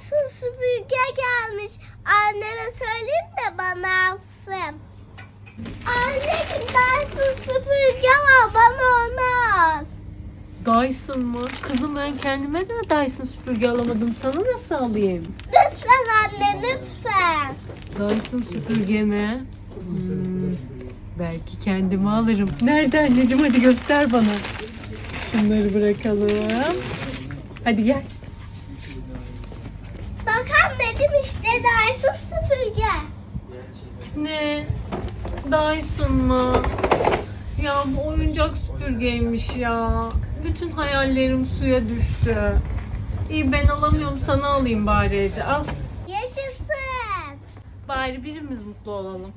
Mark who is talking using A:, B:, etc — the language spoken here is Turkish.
A: Dyson süpürge gelmiş. Anneme söyleyeyim de bana alsın. Anneciğim Dyson süpürge var, bana onu al.
B: Dyson mı? Kızım ben kendime de Dyson süpürge alamadım. Sana nasıl alayım?
A: Lütfen anne, lütfen.
B: Dyson süpürge mi? Belki kendime alırım. Nerede anneciğim? Hadi göster bana. Şunları bırakalım. Hadi gel.
A: Bak anneciğim, işte Dyson süpürge.
B: Ne? Dyson mı? Ya bu oyuncak süpürgeymiş ya. Bütün hayallerim suya düştü. İyi ben alamıyorum, sana alayım bari Ece. Al.
A: Yaşasın.
B: Bari birimiz mutlu olalım.